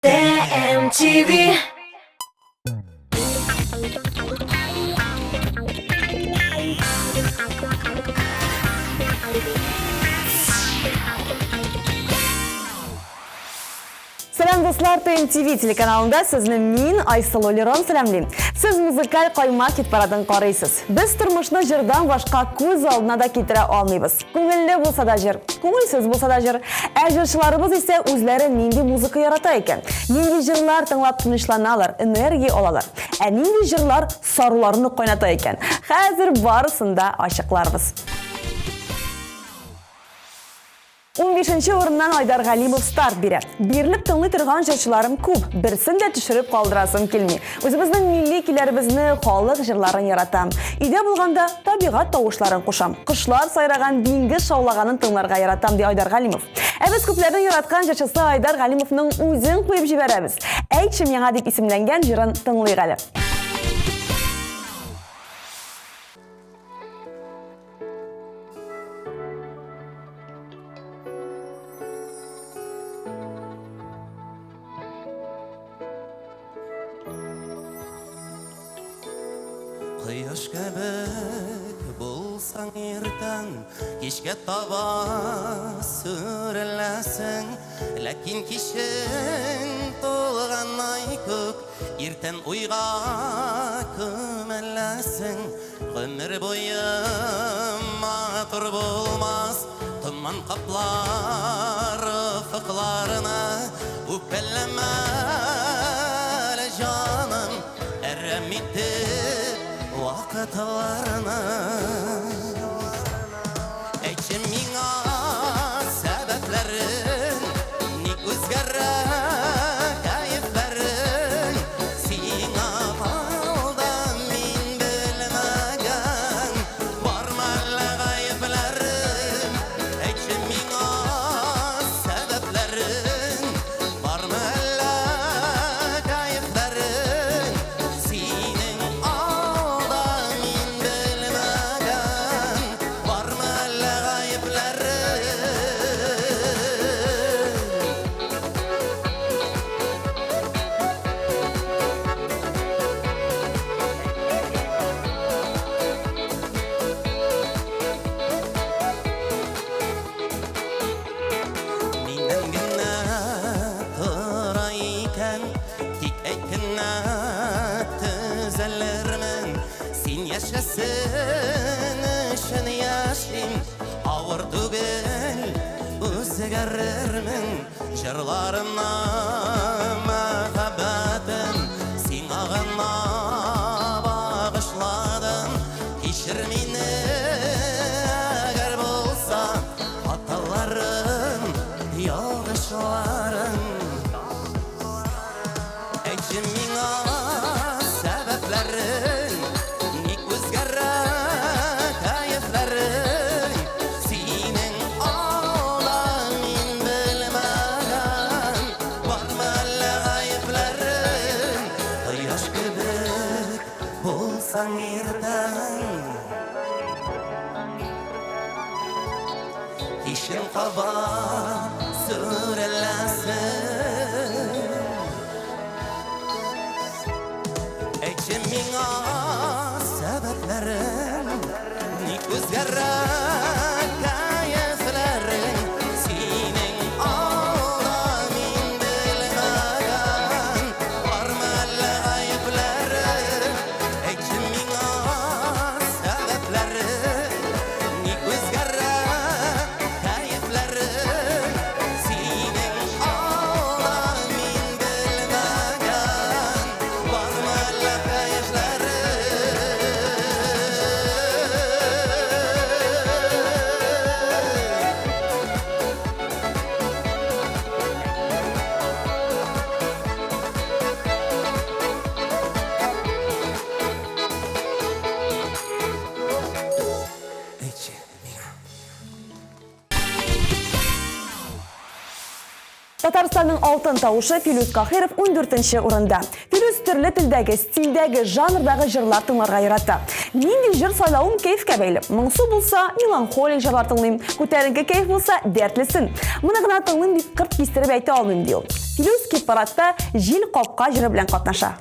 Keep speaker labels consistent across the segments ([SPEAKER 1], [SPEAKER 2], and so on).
[SPEAKER 1] TMTV.
[SPEAKER 2] Сәлем достар, TMTV телеканалында сезне мин Айсылу Лерон сәлемлим. Сез музыкаль кайма кит парадын карыйсыз. Без тормышны җырдан башка күз алдына да китерә алмыйбыз. Күңелле булса да җыр, күңелсез булса да җыр. Җырчыларыбыз исә үзләре нинди музыка ярата икән, нинди җырлар тыңлап тынычланалар, энергия алалар. Нинди җырлар саруларны кайната икән. Хәзер барысын да ачыкларбыз. 15-нче урыннан Айдар Галимов старт бирә. Бирлек тыңлый торган җырчыларым күп, берсен дә төшереп калдырасым килми. Үзебезнең милли киләребезне, халык җырларын яратам. Идә булганда табигать тавышларын кушам. Кошлар сайраган, диңгез шаулаганын тыңларга яратам, ди Айдар Галимов. Без күпләрнең яраткан җырчысы Айдар Галимовның үзен куеп җибәрәбез. Әйтче миңа дип исемләнгән җырын тыңлыйк әле.
[SPEAKER 3] Кыяш кебек булсаң иртән, кичкә таба сүреләсең, ләкин кичен тулган ай күк, иртән уйга күмеләсең. Гомер буе матур булмас, томан каплар фыкларына, үпкәләмә җаным, әрәм итеп вакытларына. Әйтче миңа сәбәпләрен, ник үзгәрә кәефләрен, сиңа алда мин белмәгән, бармы әллә гаепләрен. Әйтче миңа сәбәпләрен, бармы әллә кәефләрен, синең алда мин белмәгән, бармы әллә гаепләрен. Миннән генә тора икән, тик әйткәннә төзәлермен. Син яшәсен өчен яшим, авыр түгел үзгәрермен. Җырларымна мәхәббәтем, сиңа гына багышладым. Кичер мине әгәр булса хаталарым, ялгышларым. Әйтче миңа сәбәпләрен, ник үзгәрә кәефләрен, синең алда мин белмәгән, бармы әллә гаепләрен. Кояш кебек булсаң иртән, кичен каба сүреләсең. Әйтче миңа сәбәпләрен, ник үзгәрә кәефләрен, синең алда мин белмәгән, бармы әллә гаепләрен. Әйтче миңа сәбәпләрен, ник үзгәрә кәефләрен, синең алда мин белмәгән, бармы әллә кәефләрен. Әйтче миңа.
[SPEAKER 2] Татарстанның алтын тавышы Филүс Кахиров 14-нче урында. Филүс төрле телдәге, стильдәге, жанрдагы җырлар тыңларга ярата. Нинди җыр сайлавым кайфка бәйле. Моңсу булса, меланхолик җырлар тыңлыйм, күтәренке кайф булса, дәртлесен. Моны гына тыңлыйм дип кырт кистереп әйтә алмыйм ди ул. Филус Кипаратта җил капка җыры белән катнаша.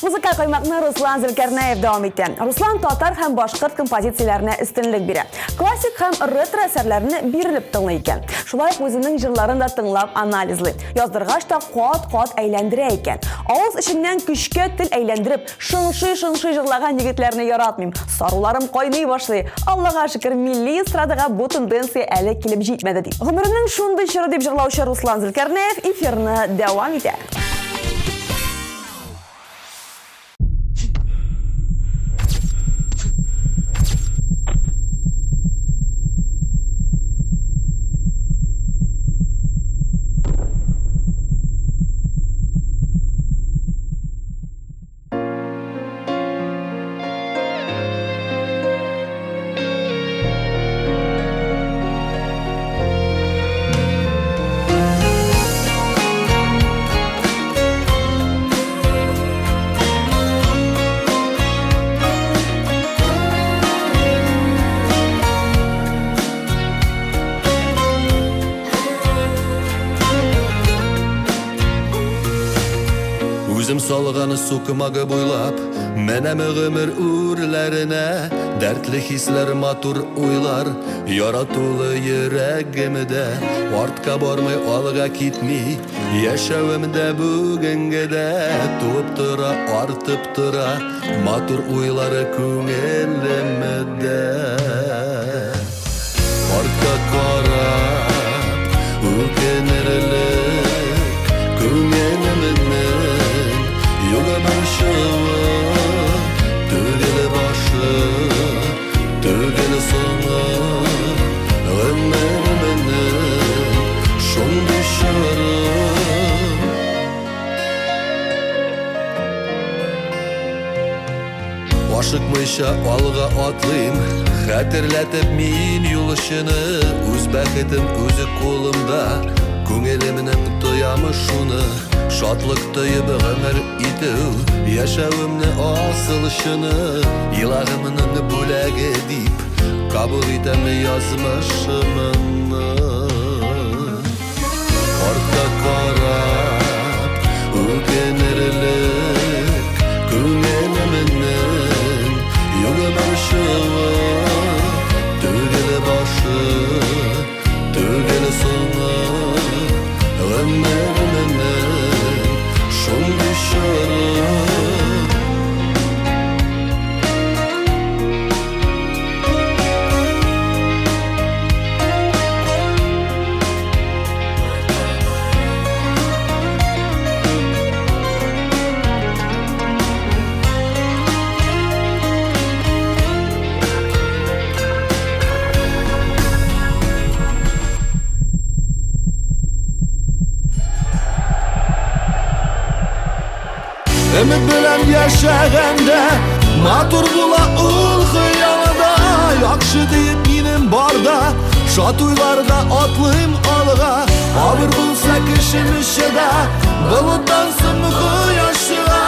[SPEAKER 2] Музыкаль каймакны Руслан Зөлкарнаев дәвам итә. Руслан татар һәм башкорт композицияләренә өстенлек бирә. Классик һәм ретро әсәрләрне бирелеп тыңлый икән. Шулай ук үзенең җырларын да тыңлап анализлый. Яздыргач та кат-кат әйләндерә икән. Авыз эченнән көчкә тел әйләндереп, шыңшый җырлаган егетләрне яратмыйм. Саруларым кайный башлый. Аллага шөкер, милли эстрадага бу тенденция әле килеп җитмәде ди. Гомеренең шундый чоры дип җырлаучы Руслан Зөлкарнаев эфирны дәвам итә.
[SPEAKER 1] Үзім салғаны сукымағы бойлап, Менем ғымыр үрлеріне, Дәртлі хислер матур ойлар, Яратулы ерегімді, Артқа бармай алға кетмей, Яшәуімді бүгінгіде, Туып тұра, артып тұра, Матур ойлары көңелімді. Артқа қарап, өкенерлік, көңелімнің, Юға бір шыва, төгілі башы, төгілі соңы, ғымырымның, шоңды шары. Ашықмайша алға атлайым, Хәтерләтіп мен юлышыны, Өз бәхетім өзі қолымда, Көңелімнің тоямы шуны, Шатлық тойып ғымыр ету, Яшәуімні асылышыны, Илағымның бөләгі дейп, Қабыл етім язмышымыны. Артқа қарап, өкенерлік, Көңелімнің, Юғы бір шыва, төгілі башы, төгілі соңы, ғымырымның, шоңды шары. Ümit bilen yaşaganda, Matur bula ul xıyalada, Yakşı deyip benim barda, Şat uylarda atlayım alga, Abir bulsa kişim işida, Buluttan sımıkı yaşığa,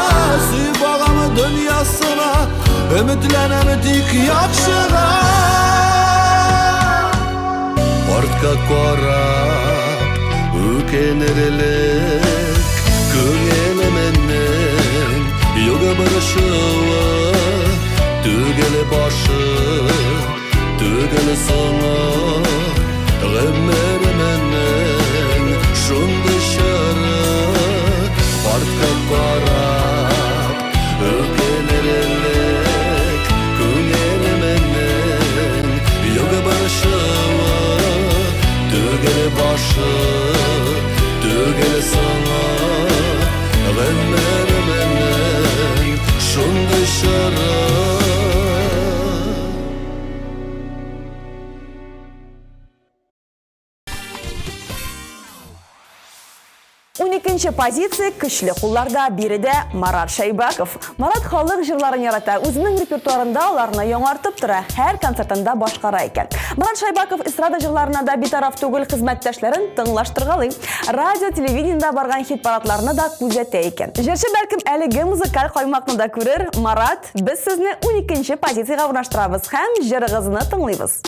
[SPEAKER 1] Süyüp ağamı dünyasına, Ümitlenem dik yakşığa. Artka korap, ökenirlik, Көңелімнің, Юғы бір шыва, Төгілі башы, төгілі соңы, Ғымырымның, шуңды шары. Артқа қарап, өкенерлік, Көңелімнің, Юғы бір шыва, төгілі башы, төгілі соңы, Ғымырымның, шуңды шары.
[SPEAKER 2] 12-нче позиция көчле кулларда биредә Марат Шайбаков. Марат халык җырларын ярата, үзенең репертуарында аларны яңартып тора, һәр концертында башкара икән. Марат Шайбаков эстрада җырларына да битараф түгел, хезмәттәшләрен тыңлаштыргалый. Радио, телевидениедә барган хит парадларны да күзәтә икән. Җырчы бәлкем әлеге музыкаль каймакны да күрер. Марат, без сезне 12-нче позициягә урнаштырабыз һәм җырыгызны тыңлыйбыз.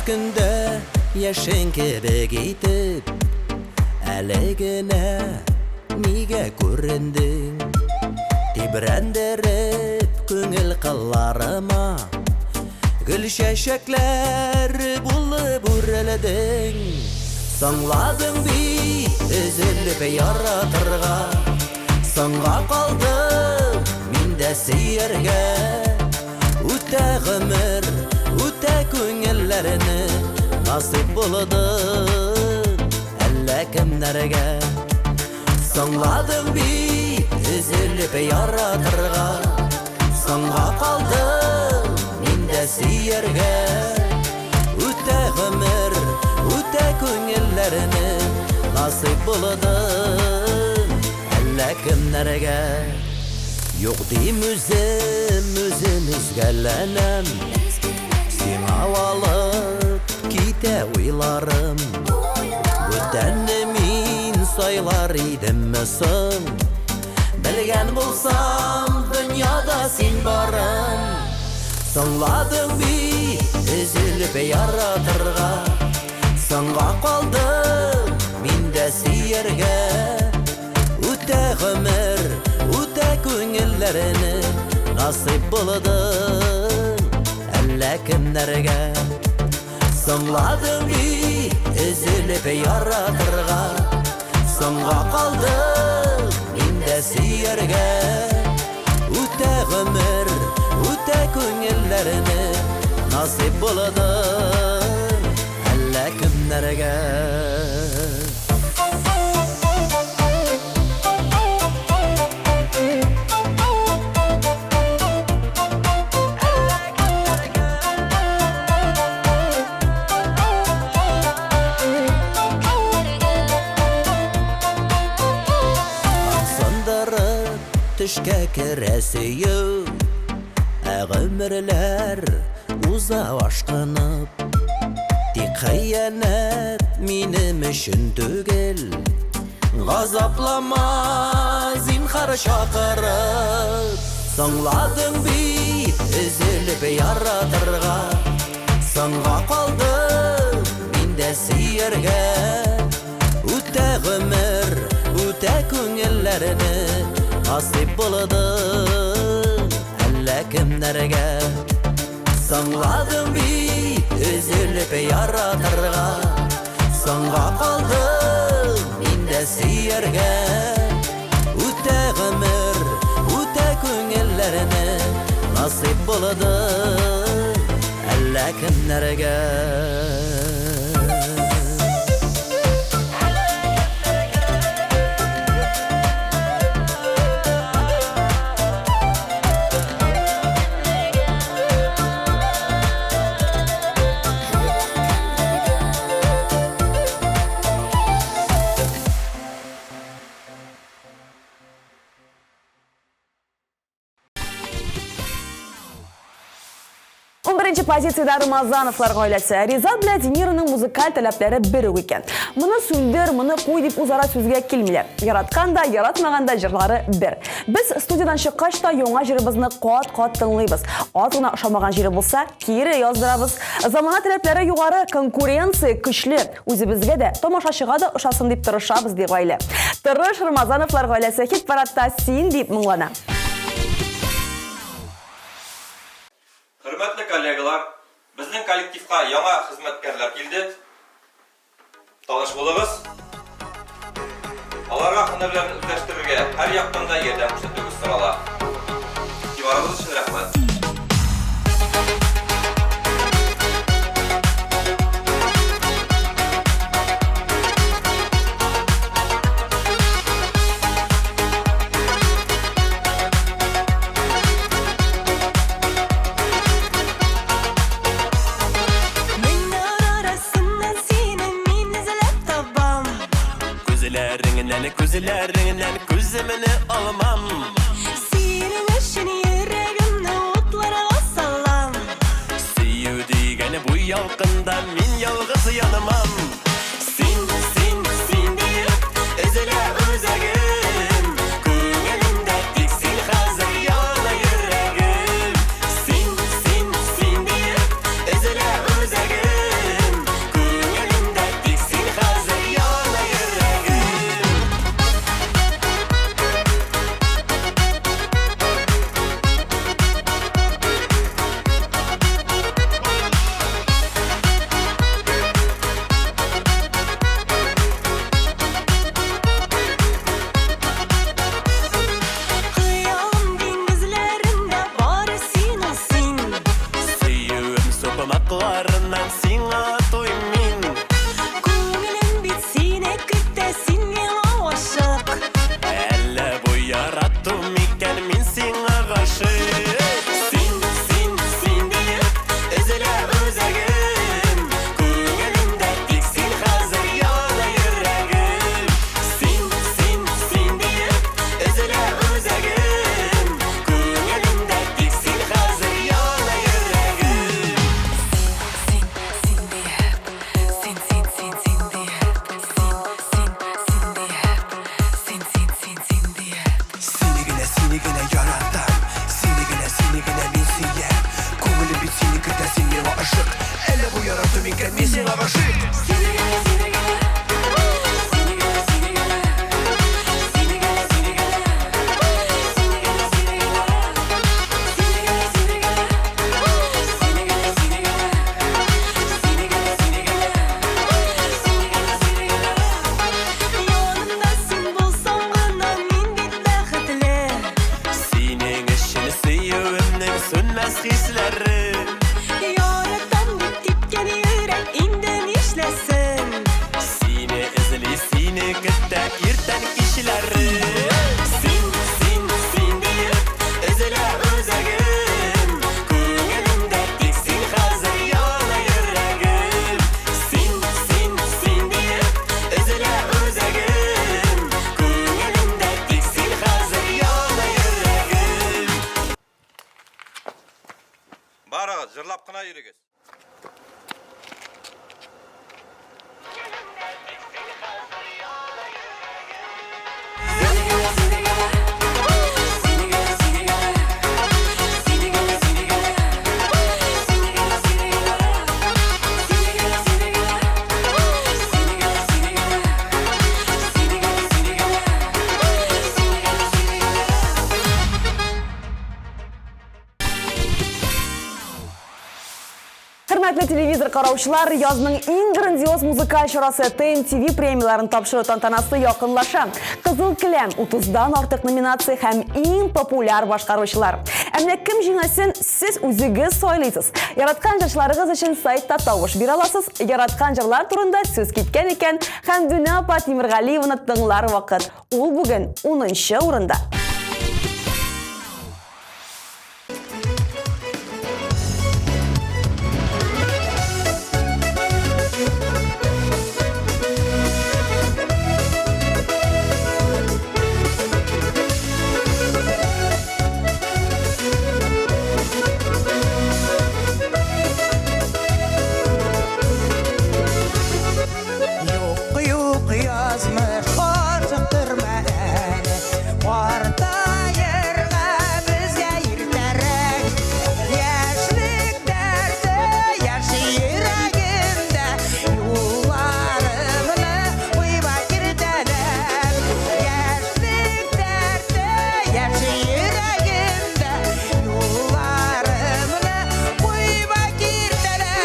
[SPEAKER 3] Günde yaşın kebek itip Әлегіне неге көріндің Тибрәндеріп көңіл қыларыма Гүл шәшәкләр болып үрелдің Саңладың би үзіліп яратырға Саңға қалдым миндә сейерге Үтә ғымыр, үтә көңелләріні Насып болыдың әллә кемнәргә Саңладың би үзіліп яратырға Саңға қалдым миндә сейерге насип булдың әллә кемнәргә. Юк дим үзем үзгәләнәм, сиңа алып китә уйларым. Бүтәнне мин сайлар идемме соң, белгән булсам дөньяда син барым. Соңладың бит өзелеп яратырга, соңга калдым мин дә сөяргә. Үтә гомер, үтә күңелләрне насип булдың әллә кемнәргә. Соңладың бит өзелеп яратырга, соңга калдым мин дә сөяргә. Үтә гомер, үтә күңелләрне насип булдың әллә кемнәргә. Төшкә керәсею, гомерләр уза ашкынып. Тик хыянәт минем өчен түгел, газаплама зинһар чакырып. Соңладың бит өзелеп яратырга, соңга калдым мин дә сөяргә. Үтә гомер, үтә күңелләрне насип булдың әллә кемнәргә. Соңладың бит өзелеп яратырга, соңга калдым мин дә сөяргә. Үтә гомер, үтә күңелләрне насип булдың әллә кемнәргә.
[SPEAKER 2] Birinci pozitsiyada Рамазановлар гаиләсе. Ризат белән Демираның музыкаль таләпләре бер үк икән. Моны сүндер, моны куй дип үзара сүзгә килмиләр. Яраткан да, яратмаган да җырлары бер. Без студиядан чыккач та яңа җырыбызны кат-кат тыңлыйбыз. Аз гына ошамаган җире булса, кире яздырабыз. Замана таләпләре югары, конкуренция көчле. Үзебезгә дә, тамашачыга да ошасын дип тырышабыз ди гаилә. Тырыш Рамазановлар гаиләсе хит-парадта син дип моңлана.
[SPEAKER 4] Hürmetli kollegalar, bizning kollektivga yangi xizmatkorlar keldi. Tanish bo'lamiz. Allarga hünərlərini özləştirirgə hər yaxdan da yerdən ko'rsatuvimiz sıralar. İtibarınız üçün rəhmət.
[SPEAKER 5] Gözlerinden gözümünü almam.
[SPEAKER 6] Senin için yüreğimde otlara sallam.
[SPEAKER 5] Seyu degeni bu yalqında min yalğız yanamam. Sin deyip özüle özegim. Көңілімде тек сен hazır yana yüreğim. Sin deyip özüle özegim. Көңілімде тек сен hazır yana yüreğim.
[SPEAKER 6] Kıyalım denizlerinde bari sin olsun.
[SPEAKER 5] Seyyum sopamaklarından sina toymin.
[SPEAKER 6] Көңілім бетсіне күттесін мен ауашық.
[SPEAKER 5] Әлі bu yarattım iken min sina ғашық. Sin deyip özüle özegim. Көңілімде тек сен hazır yana yüreğim.
[SPEAKER 3] Seni kötü seni va ışık Elle bu yarattım iken men seni aşık
[SPEAKER 6] Yanımdasın bulsam gana men bit bäxetli
[SPEAKER 5] Senin işini suyumның sönmez hisleri
[SPEAKER 6] Yaratan bit tipken yürek inden işlesin
[SPEAKER 5] Seni izli seni kütte irten kişileri Sin deyip üzüle özegim Көңілімде тек сен қазір yana yüreğim Sin deyip üzüle özegim Көңілімде тек сен қазір yana yüreğim
[SPEAKER 4] Барығыз, жырлап қына жүрегіз.
[SPEAKER 2] Hürmetli televizor караучылар, язның иң грандиоз музыкаль чарасы ТМТV премияларын тапшыру тантанасы якынлаша. Кызыл киләм 30дан артык номинация һәм иң популяр башкаручылар. Әмма кем җиңәсен сез үзегез сайлыйсыз. Яраткан җырчыларыгыз өчен сайтта тавыш бирә аласыз. Яраткан җырлар турында сүз киткән икән, һәм Дүнә апа Тимергалиеваны тыңлар вакыт. Ул бүген 10нчы урында.
[SPEAKER 3] Yok yazmış Korçuktırma eli Varda yerga bizge yirterek Yaşlık derdi yaşı yüreğimde Yollarımını uyba girdeler Yaşlık derdi yaşı yüreğimde Yollarımını uyba girdeler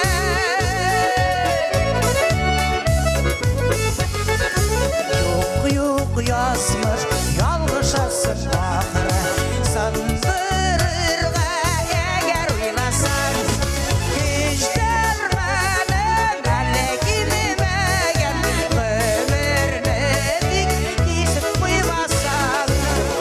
[SPEAKER 3] Yok yazmış yalgışasın ahire Sandırırga eğer oynasan Hiç dermenin hallegilmegen Ömürünü dik kesip koymasan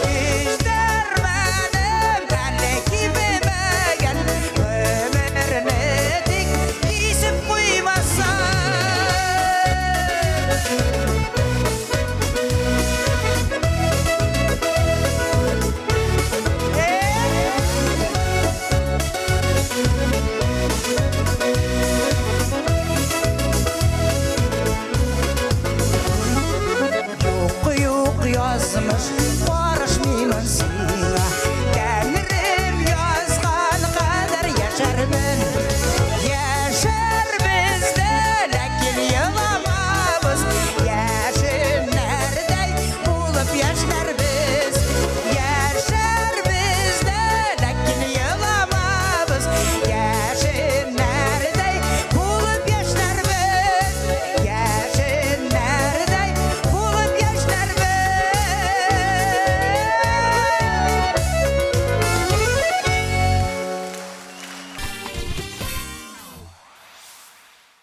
[SPEAKER 3] Hiç dermenin hallegilmegen Ömürünü dik kesip koymasan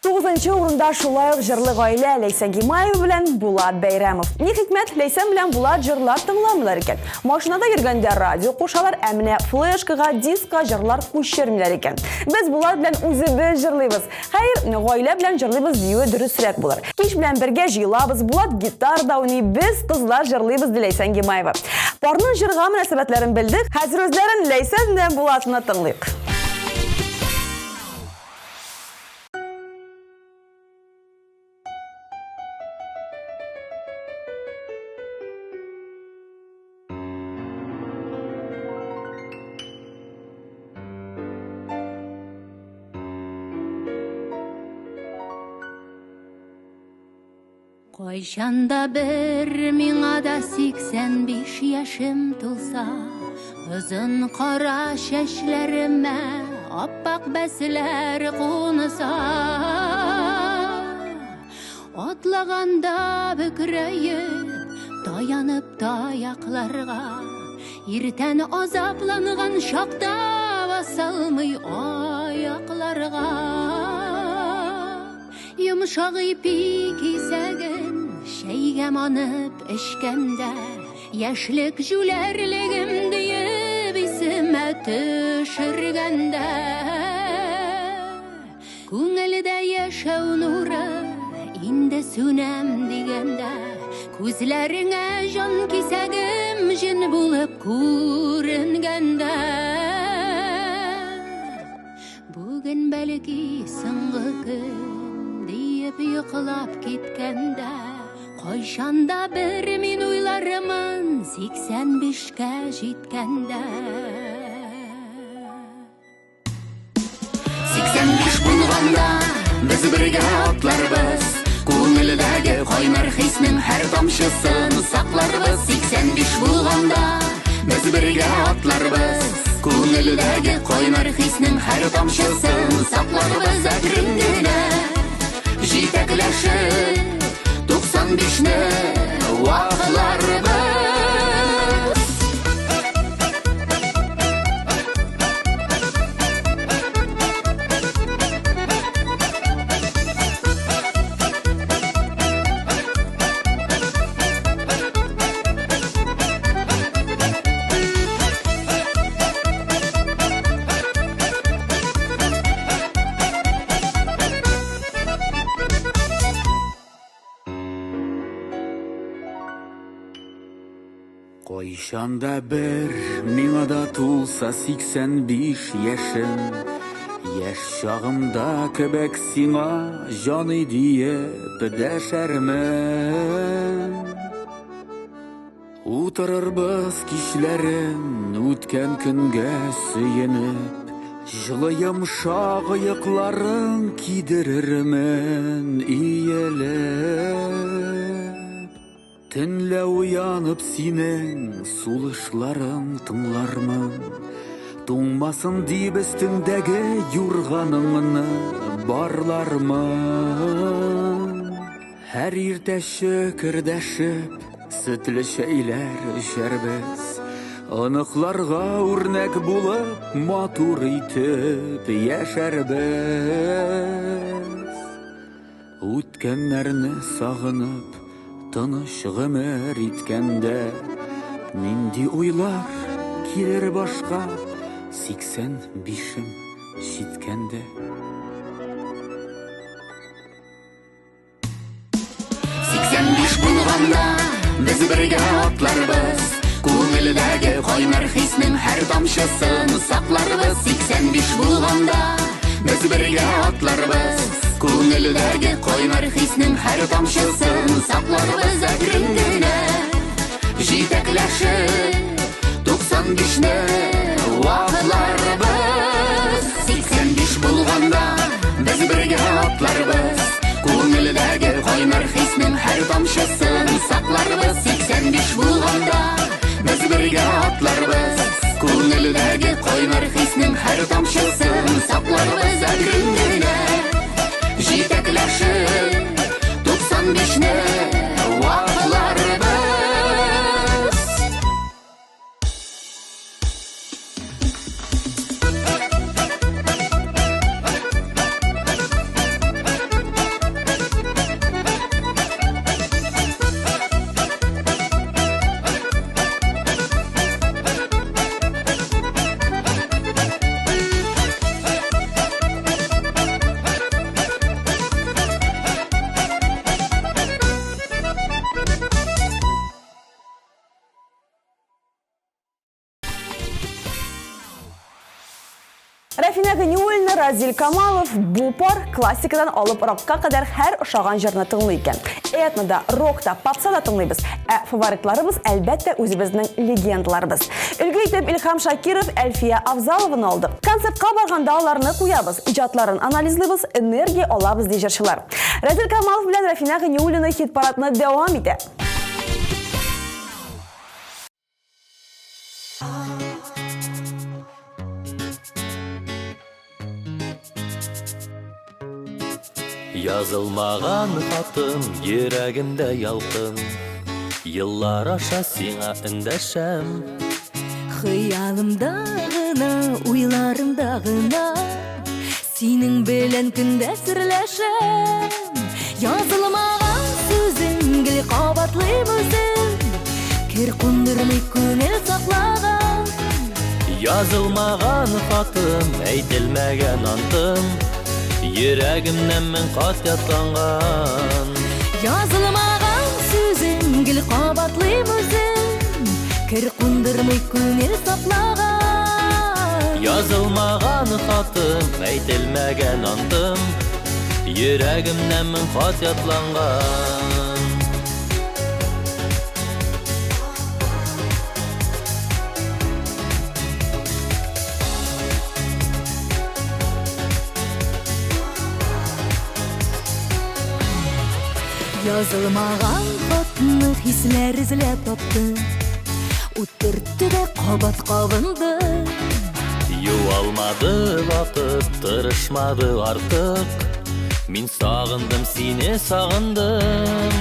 [SPEAKER 2] 9-нчы урында шулай ук җырлы гаилә Ләйсән Гимаева белән Булат Бәйрәмов. Ни хикмәт, Ләйсән белән Булат җырлар тыңламыйлар икән. Машинада йөргәндә радио кушалар, ә менә флешкага, дискка җырлар күчермиләр икән. Без Булат белән үзебез җырлыйбыз. Хәер, гаилә белән җырлыйбыз диюе дөресрәк булыр. Кич белән бергә җыелабыз, Булат гитарда уйный, без кызлар җырлыйбыз ди Ләйсән Гимаева. Парның җырга мөнәсәбәтләрен белдек. Хәзер үзләрен Ләйсән белән Булатны тыңлыйк.
[SPEAKER 7] Кайчанда бер миңа да 85 яшым тулса, озын кара чәчләремә аппак бәсләр кунса, атлаганда бөкрәеп, таянып таякларга, иртән азапланган шакта басалмый аякларга. Йомшак ипи кисәген шәйгә манып эчкәндә, яшьлек җүләрлегем диеп исемә төшергәндә, күңелдә яшәү нуры инде сүнәм дигәндә, күзләреңә җан кисәгем җен булып күренгәндә, бүген бәлки соңгы көн диеп йоклап киткәндә, кайчанда бер мин уйларымын 85-кә җиткәндә. 85 булганда без бергә атларбыз, күңелдәге кайнар хиснең һәр тамчысын сакларбыз. 85 булганда без бергә атларбыз, күңелдәге кайнар хиснең һәр тамчысын сакларбыз. Әкрен генә җитәкләшеп 95-не вакларбыз.
[SPEAKER 1] Кайчанда бер миңа да тулса 85 яшем, яшь чагымда кебек сиңа җаны диеп дәшәрмен. Утырырбыз кичләрен үткән көнгә сөенеп, җылы йомшак аякларын кидерермен иелеп. Төнлә уянып синең сулышларың тыңлармын, туңмасын дип өстеңдәге юрганыңны барлармын. Һәр иртә шөкердәшеп сөтле чәйләр эчәрбез, оныкларга үрнәк булып матур итеп яшәрбез. Үткәннәрне сагынып тыныч гомер иткәндә, нинди уйлар килер башка 85-ем җиткәндә. 85 булганда без бергә атларбыз, күңелдәге кайнар хиснең һәр тамчысын сакларбыз. 85 булганда без бергә атларбыз, күңелдәге кайнар хиснең һәр тамчысын сакларбыз. Әкрен генә җитәкләшеп 95-не вакларбыз. 85 булганда без бергә атларбыз, күңелдәге кайнар хиснең һәр тамчысын сакларбыз. 85 булганда без бергә атларбыз, күңелдәге кайнар хиснең һәр тамчысын сакларбыз. Әкрен генә җитәкләшеп 95-не вакларбыз.
[SPEAKER 2] Рафина Ганиуллина, Разил Камалов, бу пар классикадан алып рокка кадәр һәр ошаган җырны тыңлый икән. этнода, рокта, попса да тыңлыйбыз. Фаворитларыбыз әлбәттә үзебезнең легендаларыбыз. Өлге итеп Илһам Шакиров, Әлфия Авзалованы алдык. Концертка барганда аларны куябыз, иҗатларын анализлыйбыз, энергия алабыз ди җырчылар. Разил Камалов белән Рафина Гыниуллина хит-парадны дәвам итә.
[SPEAKER 5] Язылмаган хатын йөрәгемдә ялкын, еллар аша сиңа эндәшәм.
[SPEAKER 6] Хыялымда гына, уйларымда гына, синең белән көндә серләшәм. Язылмаган сүзең гел кабатлыйм үзем, кер кундырмый күңел саклаган.
[SPEAKER 5] Язылмаган хатын, әйтелмәгән антым, йөрәгемнән мен кат ятланган.
[SPEAKER 6] Язылмаган сүзең гел кабатлыйм үзем, кер кундырмый күңел саклаган.
[SPEAKER 5] Язылмаган хатын, әйтелмәгән антым, йөрәгемнән мен кат ятланган.
[SPEAKER 6] Язылмаган хатны хисләр эзләп тапты, утыртты да кабат кабынды.
[SPEAKER 5] Юалмады вакыт, тырышмады артык, мин сагындым сине, сагындым.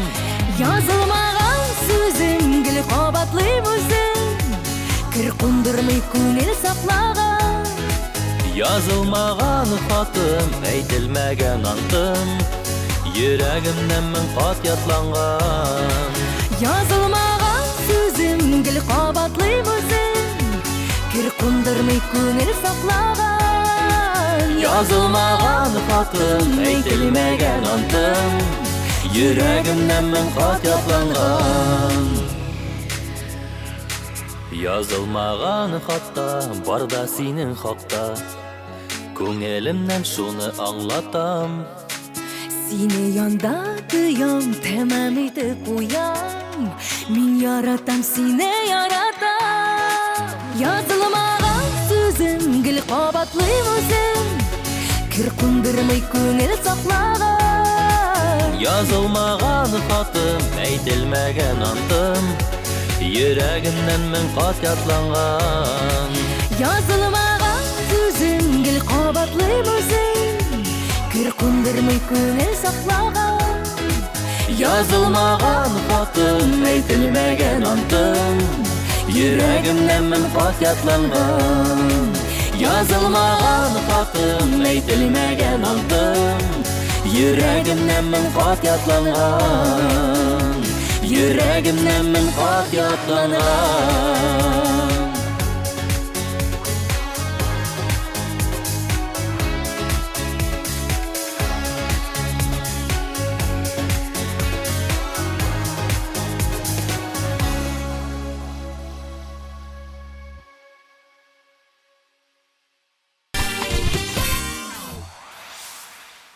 [SPEAKER 6] Язылмаган сүзең гел кабатлыйм үзем, кер кундырмый күңел саклаган.
[SPEAKER 5] Язылмаган хатым, әйтелмәгән антым, йөрәгемнән мен кат ятланган.
[SPEAKER 6] Язылмаган сүзең гел кабатлыйм үзем, кер кундырмый күңел саклаган.
[SPEAKER 5] Язылмаган хатым, әйтелмәгән антым, йөрәгемнән мен кат ятланган. Язылмаган хатта, барда синең хакта, күңелемнән шуны аңлатам.
[SPEAKER 6] Сине янда тоям, тәмам итеп куям, мин яратам, сине яратам. Язылмаган сүзең гел кабатлыйм үзем, кер кундырмый күңел саклаган.
[SPEAKER 5] Язылмаган хатым, әйтелмәгән антым, йөрәгемнән мен кат ятланган.
[SPEAKER 6] Язылмаган сүзең гел кабатлыйм үзем, кер кундырмый күңел саклаган.
[SPEAKER 5] Язылмаган хатым, әйтелмәгән антым, йөрәгемнән мен кат ятланган. Язылмаган хатым, әйтелмәгән антым, йөрәгемнән мен кат ятланган. Йөрәгемнән мен кат ятланган.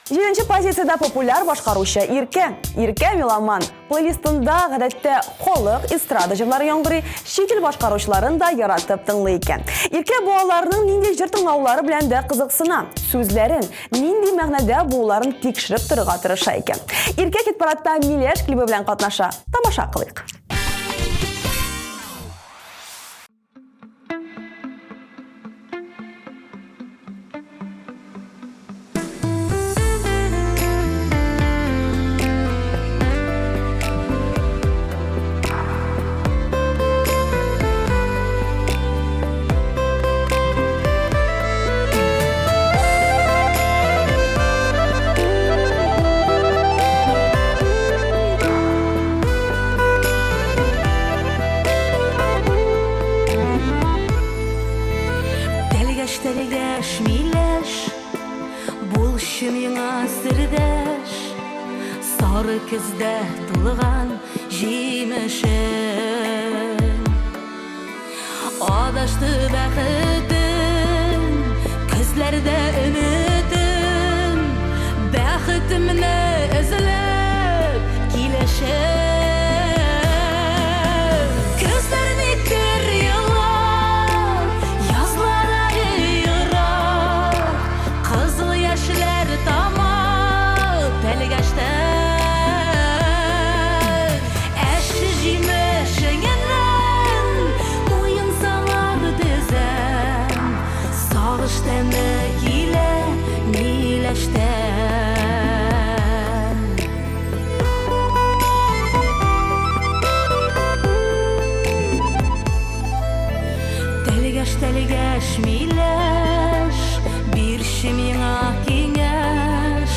[SPEAKER 2] Җиденче позицияда популяр башкаручы Иркә. Иркә меломан. Плейлистында гадәттә халык, эстрада җырлары яңгырый, чит ил башкаручыларын да яратып тыңлый икән. Иркә балаларның нинди җыр тыңлаулары белән дә кызыксына. Сүзләрен, нинди мәгънәдә булуларын тикшереп торырга тырыша икән. Иркә хит-парадта Миләш клибы белән катнаша. Тамаша кылыйк.
[SPEAKER 6] Сары көздә тулган җимешем, адашты бәхетем, күзләрдә өметем, бәхетемне эзләп килеш Телгәш миләш, бирші миңа киңәш,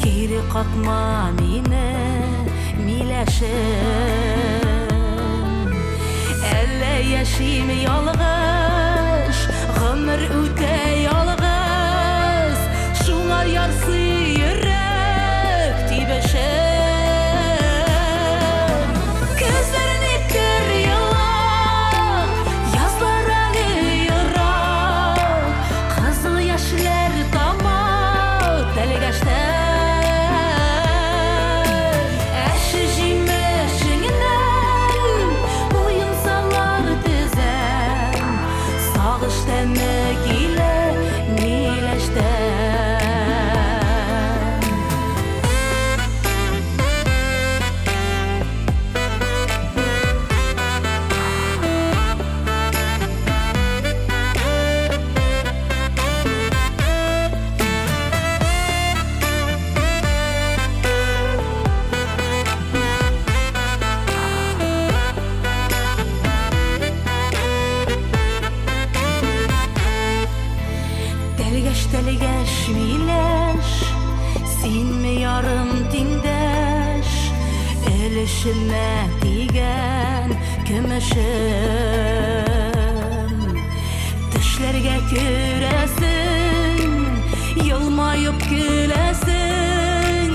[SPEAKER 6] кире какма мине, миләшем. Әллә яшим ялгыш, гомер үтә ялгыз, шуңа ярсый йөрәк тибешем. Телгәш миләш, син ми ярым тиңдәш, өлешемә тигән көмешем. Төшләргә күрәсең, елмаеп көләсең,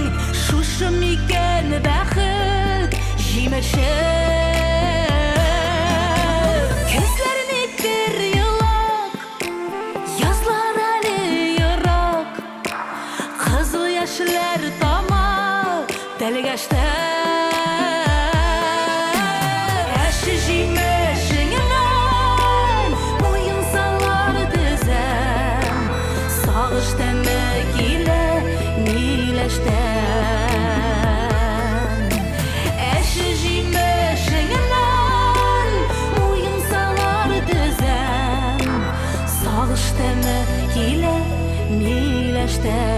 [SPEAKER 6] шушы микән бәхет җимеше. Яшьләр тама телгәштә, әше җимешеңнән муен салар дезәм, сагыш тәме килә миләштән. Әше җимешеңнән муен салар дезәм, сагыш тәме килә миләштән.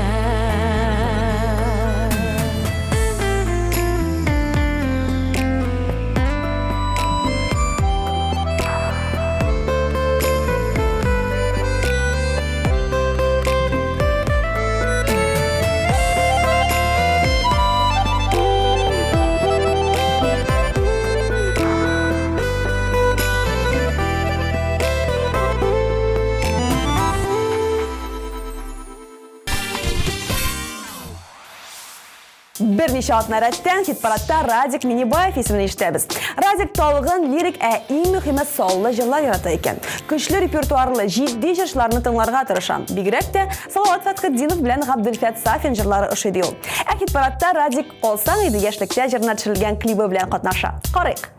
[SPEAKER 2] Берничә атна рәттән хит-парадта Радик Минибаев исемен ишетәбез. Радик талгын, лирик, иң мөһиме саллы җырлар ярата икән. Көчле репертуарлы, җитди җырларны тыңларга тырышам. Бигрәк тә Салават Фәтхетдинов белән Габделфәт Сафин җырлары ошый ул. Хит-парадта Радик калсаң иде яшьлектә җырына төшерелгән клибы белән катнаша. Карыйк.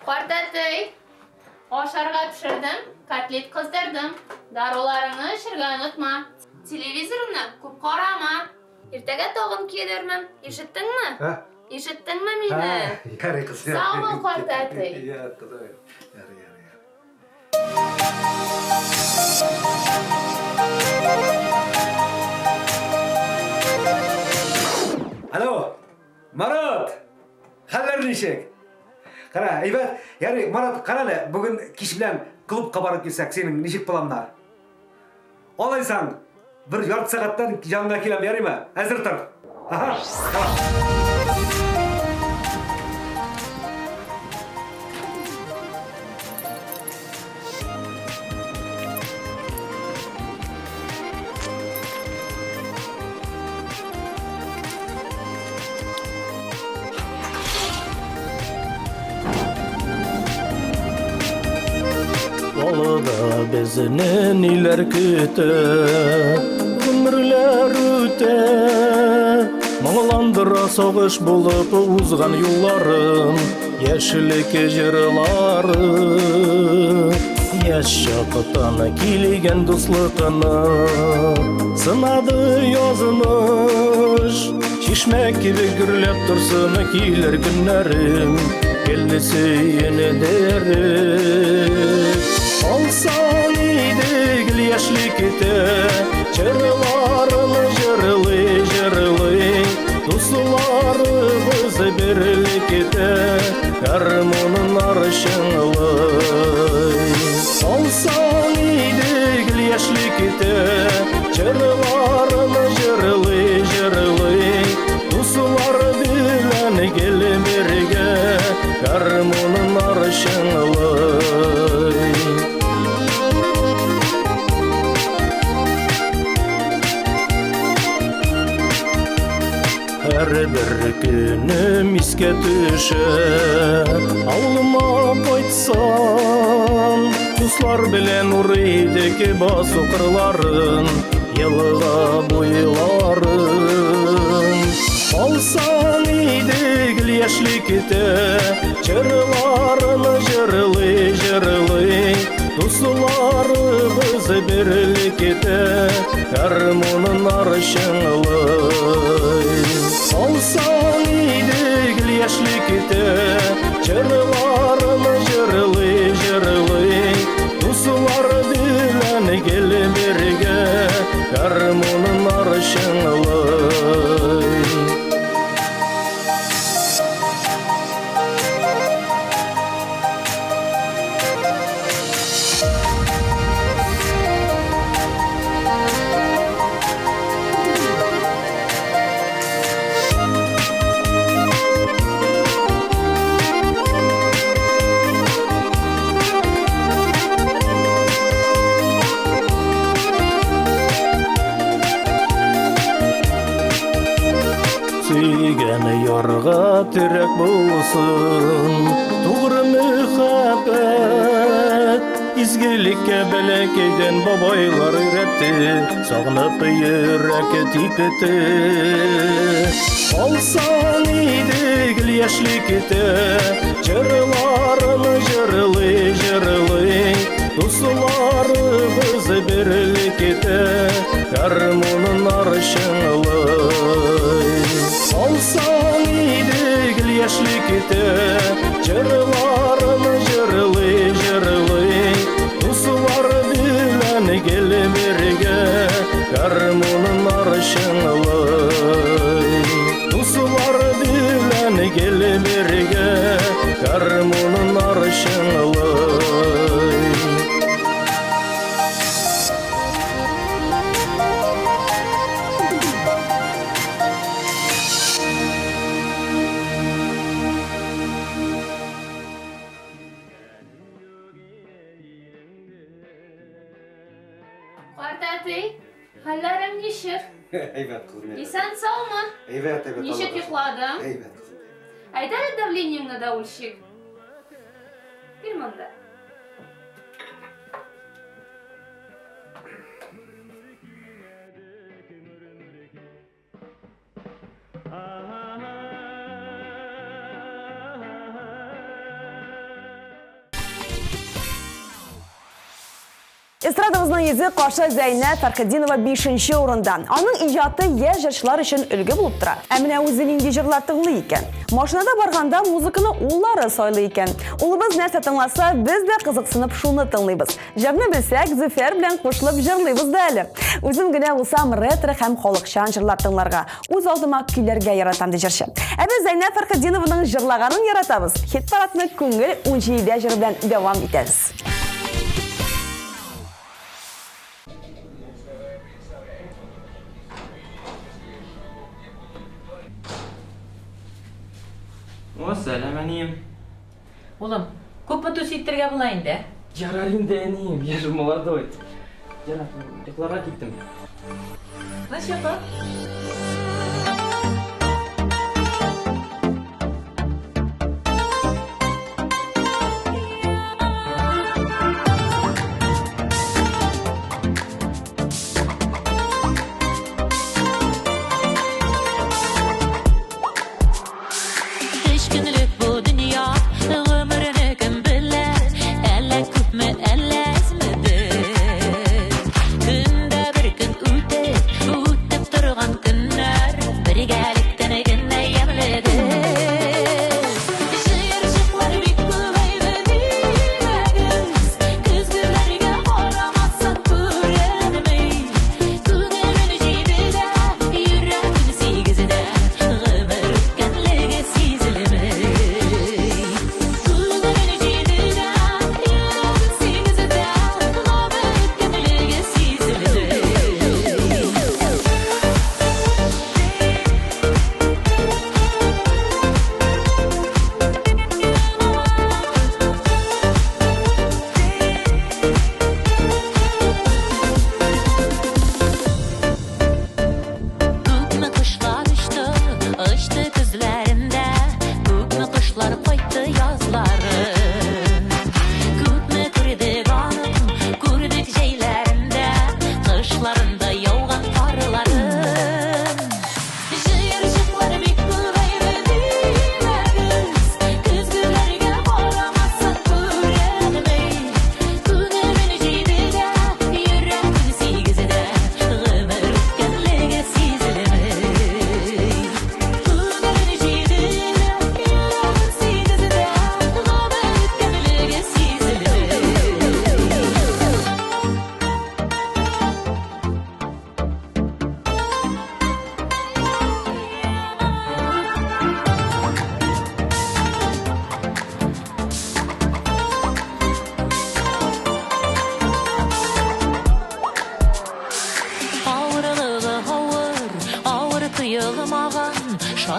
[SPEAKER 8] Картәтей, ашарга пешердем, котлет кыздырдым. Даруларыңны эчәргә онытма. Телевизорны күп карама. Иртәгә тагын килермен. Ишеттеңме? Ишеттеңме мине?
[SPEAKER 3] Ярый кыз.
[SPEAKER 8] Сау бул, картәтей.
[SPEAKER 3] Я, кызым. Ярый. Алло, Марат! Хәлләр ничек? Кара, әйбәт. Ярый, Марат, карале, бүген кич белән клубка барып килсәк, синең ничек планнар? Алайсаң, бер ярты сәгатьтән яныңа киләм, ярыймы? Әзер тор. Аха.
[SPEAKER 5] Yolda bizini neler küte, ömürler öte. Mağlandıra soğuş bulup uzgan yollarım, yeşillik jırları. Yaşakıtan kiligen dostlukını, sınadı yazmış. Şişmek gibi gürlep dursun kiler günlerim. Geldi suyunu derip Alsan idigil yaşlikte Çırlarını jırlı Dostlarımız birlikte Karmonun arşınlı Alsan idigil yaşlikte Çırlarını jırlı Dostlar bilen gelin birge Karmonun arşınlı Her bir günüm iske düşer Ağlıma koytsam Dostlar bilen uğraydaki bas okurların Yılığa boyların Alsan idigil yaşlikte Çırlarını jırlı Dostlarımız birlikte Karmonun arşınlı Alsan idigil yaşlikte Çırlarını jırlı Dostlar bilen gelin birge Karmonun arşınlı Süygeni yorga türek bulsun Doğru muhabbet İzgilikке belekeyden babaylar üretti Sağınıp yürek tipetti Alsan idigil yaşlikte Çırlarını jırlı Dostlarımız birlikte Karmonun arşınlı Alsan idigil yaşlikte Çırlarını jırlı Dostlar bilen gelin birge Karmonun arşınlı Dostlar bilen gelin birge Karmonun arşınlı
[SPEAKER 8] Quartati, hallerim nişir.
[SPEAKER 3] Evet kızım.
[SPEAKER 8] İsen sağ mı?
[SPEAKER 3] Evet.
[SPEAKER 8] Nişik yıkladım.
[SPEAKER 3] Evet kızım.
[SPEAKER 8] Aydarı davleniyemle de ulşik. Bir manda.
[SPEAKER 2] Estradamızın yüzü Qaşa Zeynep Farkadinova 5-ші орында. Аның иҗаты яшь җырчылар өчен үлге булып тора. Ә менә үзе нинди җырлар тыңлый икән. Машинада барганда музыканы уллары сайлый икән. Улыбыз нәрсә тыңласа, без дә кызыксынып шуны тыңлыйбыз. Җырны белсәк, Зөфәр белән кушылып җырлыйбыз да әле. Үзем генә булсам ретро һәм халыкчан җырлар тыңларга, үз алдыма көйләргә яратам ди җырчы. Ә без Зәйнәп Фаркадинованың җырлаганын яратабыз. Хит парадны күңел 17 җыры белән дәвам итәбез.
[SPEAKER 9] Сәлем, әнейім.
[SPEAKER 10] Улым, көп мұты сөйттірге бұлайын да?
[SPEAKER 9] Жарар енді әнейім, ежір молодой. Жарар, ұйқыларға кеттім.
[SPEAKER 10] Наш ұйқы?
[SPEAKER 7] Күндә бер көн үтеп турган көннәр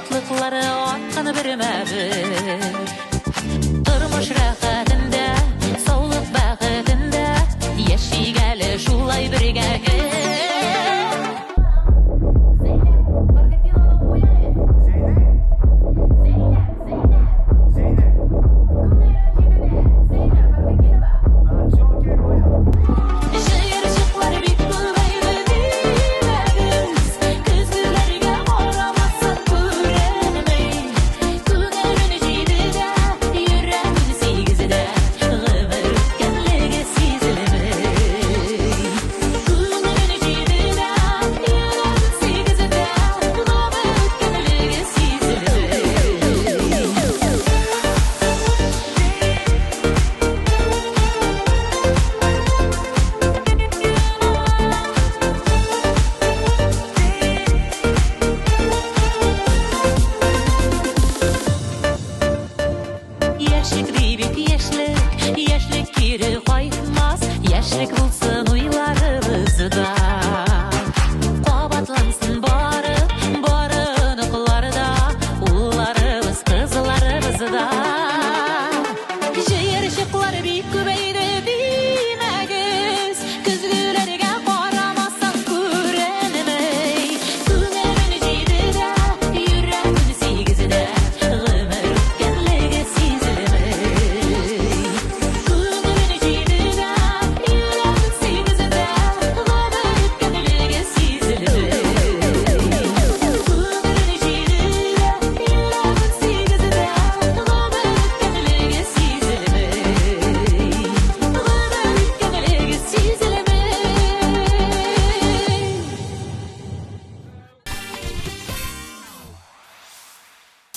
[SPEAKER 10] Şatlıkları atkanı birmedi Durmuş rahatında Soğluk bakıtında Yaşigali şulay birge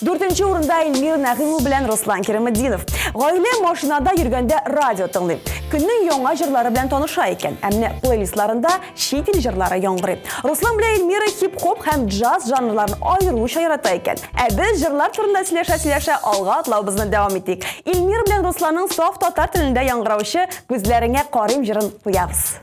[SPEAKER 2] Dördüncü orunda Elmir Nağimov bilen Ruslan Kerimedinov. Gaile maşinada yürgende radyo tınlayıp. Günün yonga jırları bilen tanışa eken. Emne playlistlarında şiitil jırları yongırıp. Ruslan bilen Elmir hip-hop hem jazz janrlarını ayrılmış yarata eken. Biz jırlar turunda sileşe alga atlaubızını devam ettik. Elmir bilen Ruslan'ın soft tatar tilinde yangıravışı gözlerine qarim jırın duyabız.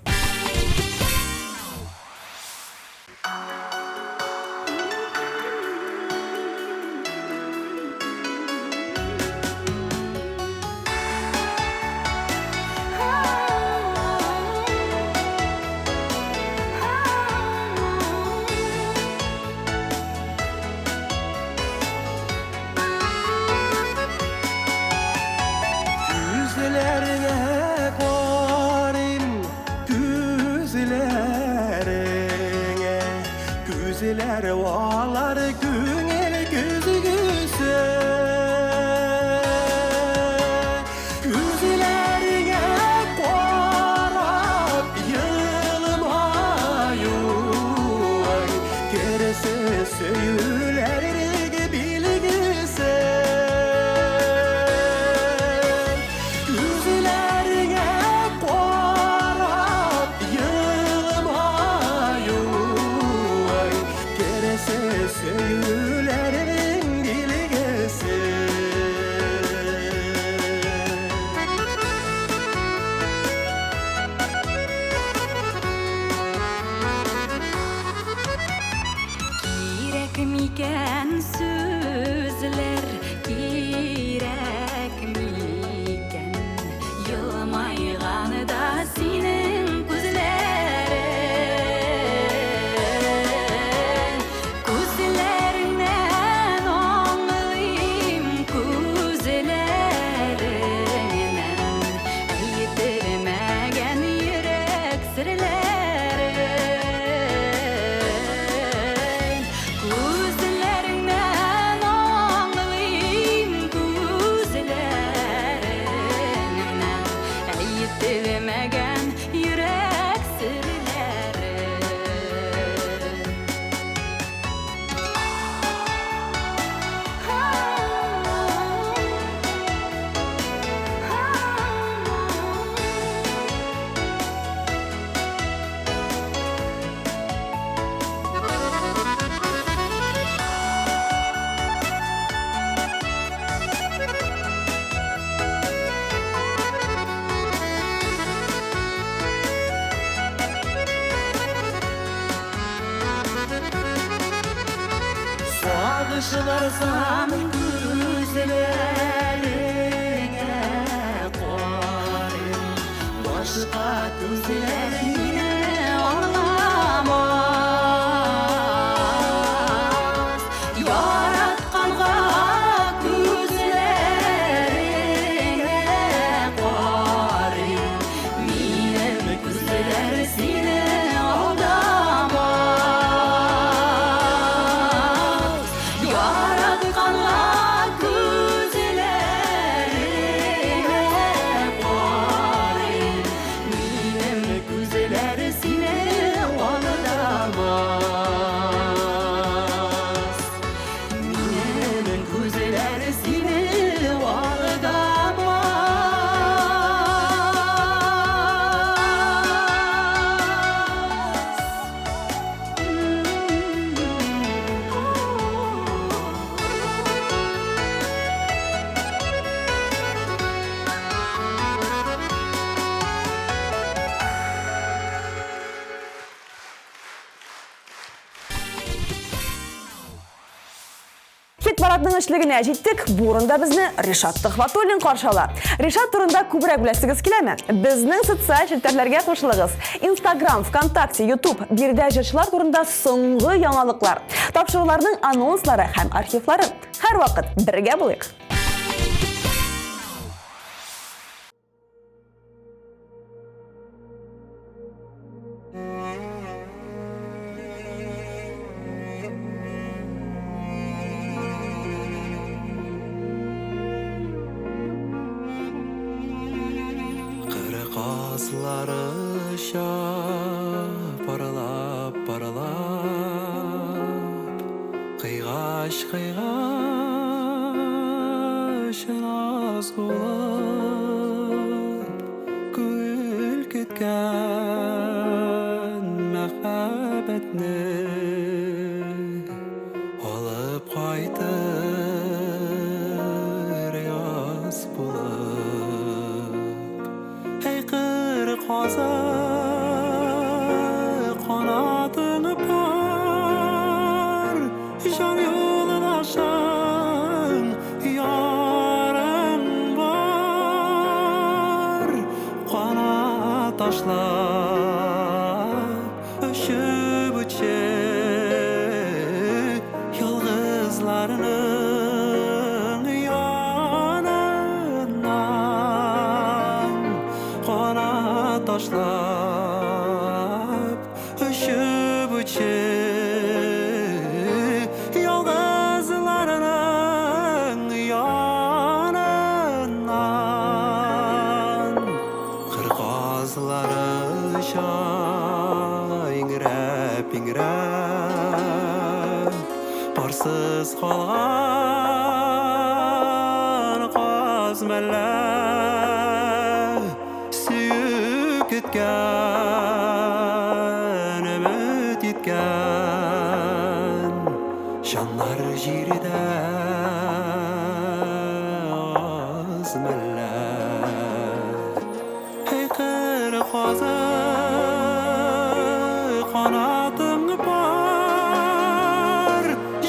[SPEAKER 5] Güzeler valar güngel gözü güzel Güzelerine qarab yılmayu Gerisi söylerge bilgisen Güzelerine qarab yılmayu Söylerin dilgesi Kirek miken sözler Kirek miken Yılmayğanı da senin gözlerin Gözlerinden anlayayım Gözlerinden Yitirmegen yürek sırların Gözlerinden anlayayım Gözlerinden Yitirmegen yürek sırların Каршы барсам күзләреңә карыйм, башка күзләр мине аңламас. Яратканга күзләреңә карыйм, минем күзләр сине алдамас. Яратканга күзләреңә карыйм, минем күзләр сине алдамас. Минем күзләр сине
[SPEAKER 2] Хит парадның эшлегенә җиттек. Бу урында безне Ришат Төхвәтуллин каршы ала. Ришат турында күбрәк беләсегез киләме? Безнең социаль челтәрләргә кушылыгыз. Instagram, ВКонтакте, YouTube бирдә җырчылар турында соңгы яңалыклар, тапшыруларның анонслары һәм архивлары. Һәрвакыт бергә булыйк.
[SPEAKER 11] Kazları paralap paralap, kıygaş kıygaş naz bulup, gül ketken mehabetni alıp kaytır yaz bulup. Hey kırık hazır kanadını par, can yolun aşan yarın var. Kanat taşlar öşüp uçup yıldızlarının yanından. Kanat taşlar öşüp uçup yıldızlarının yanından. Kırgazları ingrep ingrep, parsız kalgan kazmeler, süyüp gitken, ümit yitken, canlar jiride azmeller. Hey kırık hazır kanatın par,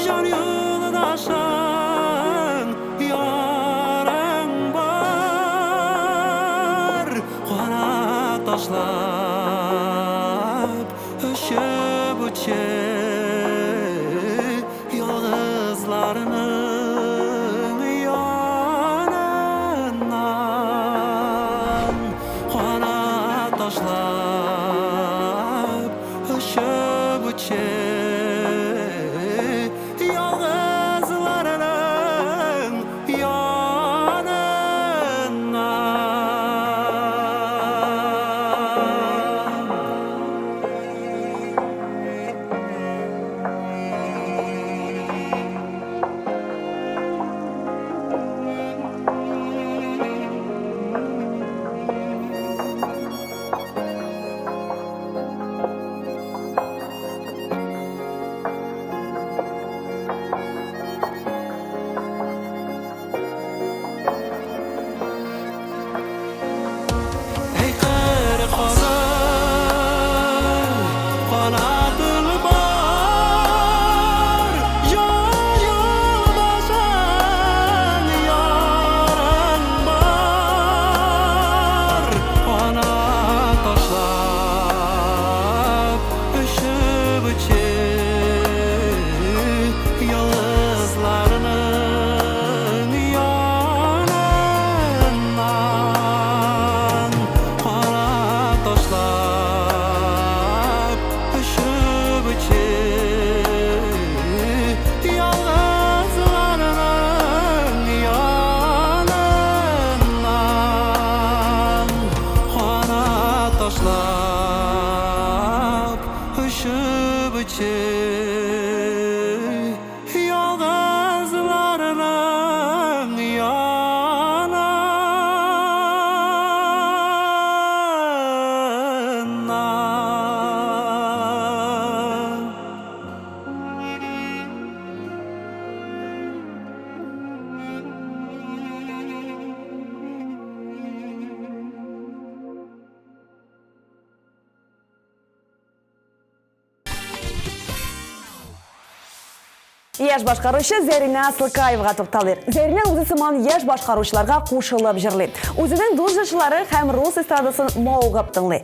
[SPEAKER 11] can yolun aşan yarın var. Kanat taşlap öşüp uçup yıldızlarının yanından. Kanat taşlap öşüp uçup yıldızlarının yanından. башлап ұшып өтсе ялғызларының янынан.
[SPEAKER 2] Яш башкаручы Зәринә Сылкаевга тукталыр. Зәринә үзе сыман яш башкаручыларга кушылып җырлый. Үзенең дус җырчылары һәм рус эстрадасын маугып тыңлый.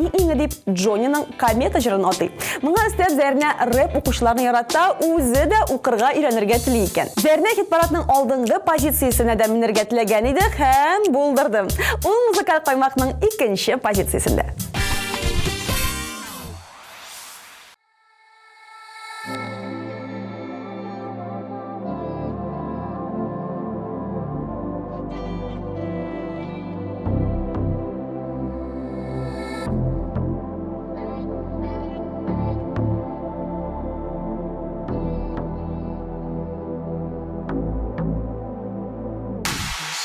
[SPEAKER 2] Иңе дип Джонниның комета җырын атый. Моңа өстәп Зәринә рэп укучыларны ярата, үзе дә укырга өйрәнергә тели икән. Зәринә хит-парадның алдынгы позициясенә дә менергә теләгән иде һәм булдырды. Ул музыкаль каймакның 2нче позициясендә.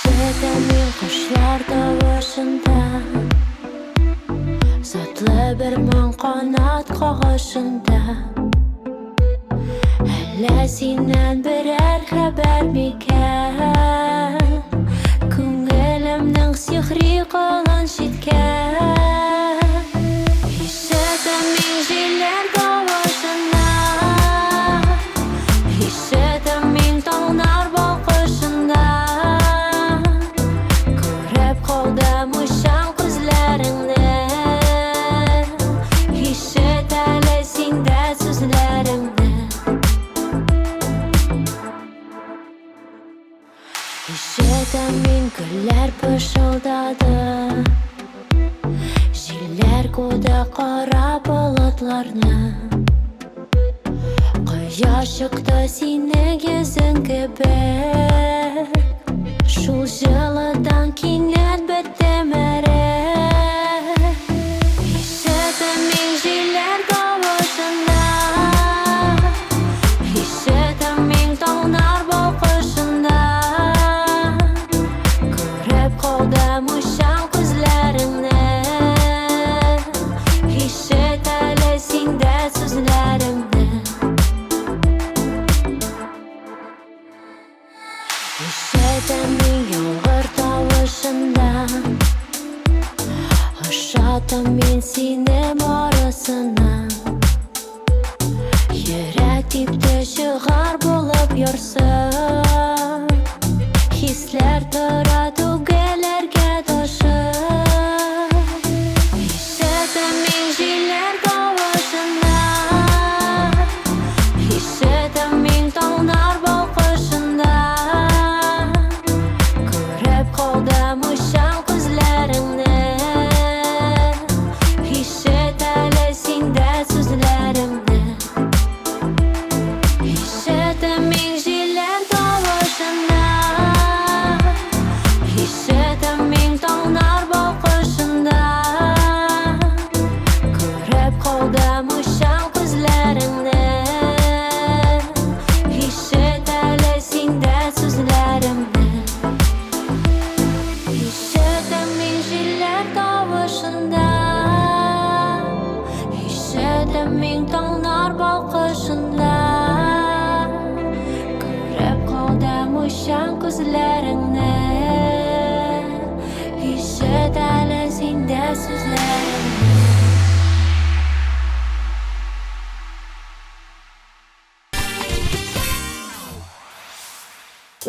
[SPEAKER 1] Жетемин кушлар тавышында, затлы бер моң канат кагышында. Әллә синнән берәр хәбәр микән? Күңелемнең сихри кылын читкән. Ишетәмин җилләр тавышында, ишетәмин таңнар балкышында. Ишетәмин гөлләр пышылдады, җилләр куды кара болытларны. Кояш чыкты синең йөзең кебек, шул җылыдан кинәт бетте мәрәк. Ишетәмин җилләр тавышында, ишетәмин таңнар балкышында. Мuşan күзләреңнән, ишет әле синдә сүзләремне. Ишетәмин яңгыр тавышында, ошатамин сине барысына. Йөрәк типте чыгар булып ярсып, хисләр тора түгеләргә ташып. Ишетәмин җилләр тавышында, ишетәмин таңнар балкышында. Күреп калдым ушан күзләреңнән, ишет әле синдә сүзләремне. Ишетәмин җилләр тавышында, ишетәмин таңнар балкышында. Күреп калдым ушан күзләреңнән, ишет әле синдә сүзләремне. Ишетәмин җилләр тавышында, ишетәмин таңнар балкышында. Күреп калдым ушан күзләреңнән, ишет әле синдә сүзләремне.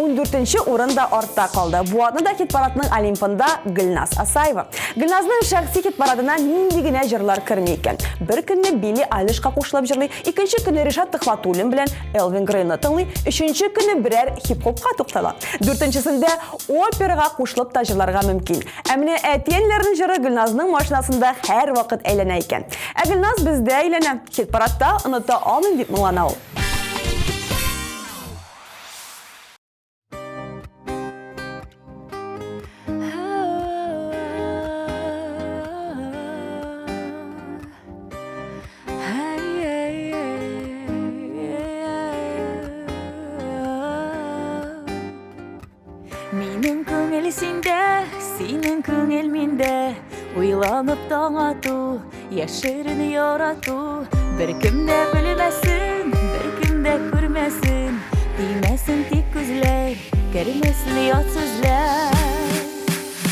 [SPEAKER 2] 14-нче урында артта калды. Бу атны да хит-парадның Олимпында Гөлназ Асаева. Гөлназның шәхси хит-парадына нинди генә җырлар керми икән. Бер көнне Билли Айлишка кушылып җырлый, икенче көнне Ришат Төхфәтуллин белән Элвин Грейны тыңлый, өченче көнне берәр хип-хопка туктала. 4-нчесендә операга кушылып та җырларга мөмкин. Ә менә әтиәннәрнең җыры Гөлназның машинасында һәр вакыт әйләнә икән. Ә Гөлназ бездә әйләнә. Хит-парадта оныта алмыйм дип моңлана ул.
[SPEAKER 5] esinde, senin köngel mende. Uylanıp taң atу, yaşırını yaratu. Bir kim de bilmesin, bir kim de görmesin. Değmesin tek gözler, görmesin yat sözler.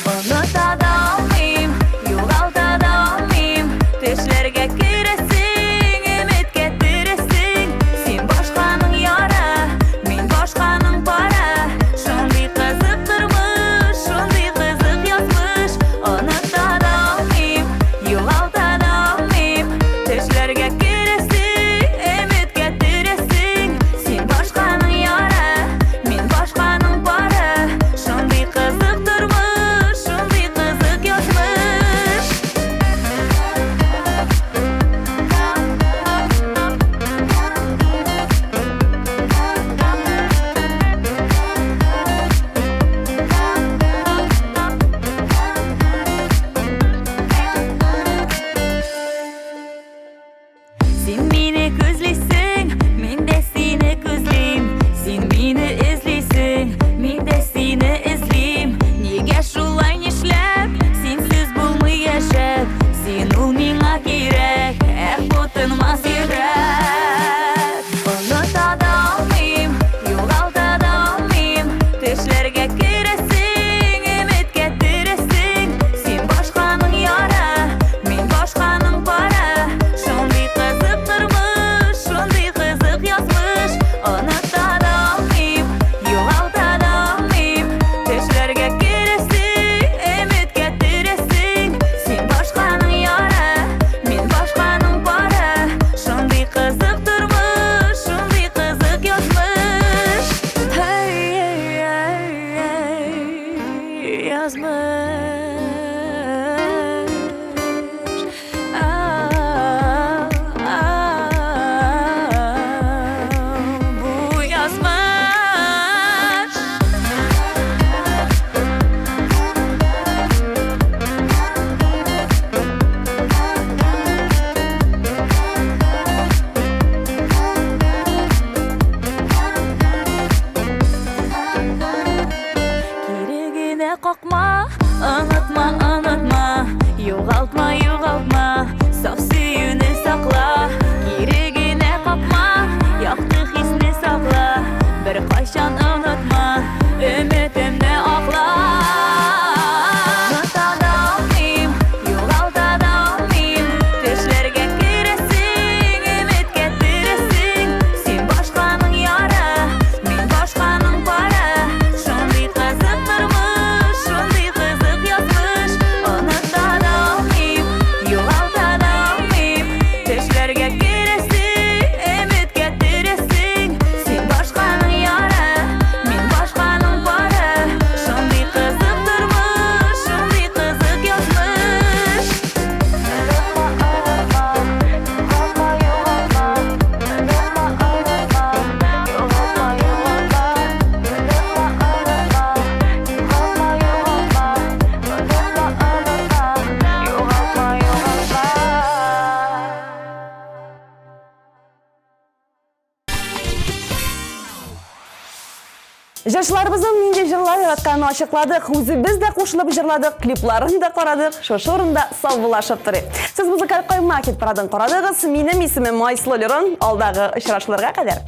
[SPEAKER 5] Unuta da almayayım, yo'g'alta da almayayım. Düşlerge kiresin, ümit getiresin. Sen başkanın yara, men başkanın para. Şunday kızıp durmuş, şunday kızıp yazmış. Unuta da almayayım, yo'g'alta da almayayım. Düşlerge kiresin, ümit getiresin. Sen başkanın yara, men başkanın para. Şunday kızıp durmuş, şunday kızıp yazmış. Sen beni gözleysin, men de seni gözleyim. Sen beni izleysin, men de seni izleyim. Nega şulay nishlab, sensiz bulmay yashab. Sen ul menga kerak, bu tinmas yurak. Unuta da almayayım, yo'g'alta da almayayım. Düşlerge kiresin, ümit getiresin. Sen başkanın yara, men başkanın para. Şunday kızıp durmuş, şunday kızıp yazmış. Unuta da almayayım, yo'g'alta da almayayım. Düşlerge kiresin, ümit getiresin. Sen başkanın yara, men başkanın para. Şunday kızıp durmuş, şunday kızıp yazmış. Hey, hey, hey, hey, yazmış. Bu yazmış. Kerigine kalkma, unutma, unutma. Yo'g'altma, yo'g'altma, saf suyuni saqla. Kerigine kalkma, yoqti hisni saqla. Bir qachon unutma, ümitimni oqla. Unuta da olmayim, yo'g'alta da olmayim. Düşlerge kiresin, ümit getiresin. Sen başkanın yara, men başkanın para. Şunday kızıp durmuş, şunday kızıp yazmış. Unuta da olmayim, yo'g'alta da olmayim. Düşlerge kiresin, ümit getiresin. Sen başkanın yara, men başkanın para. Şunday kızıp durmuş, şunday kızıp yazmış.
[SPEAKER 2] Жырчыларыбыздың нинде жырлар яратканын ачыкладык, өзүбүз да кошулуп жырладык, клипларын да карадык, шошу орунда саубуллашып турайык. Сиз музыкаль койма кет барадын карадыгыз. Менин исимим Айсыл Лерон. Алдагы учурашууларга кадар.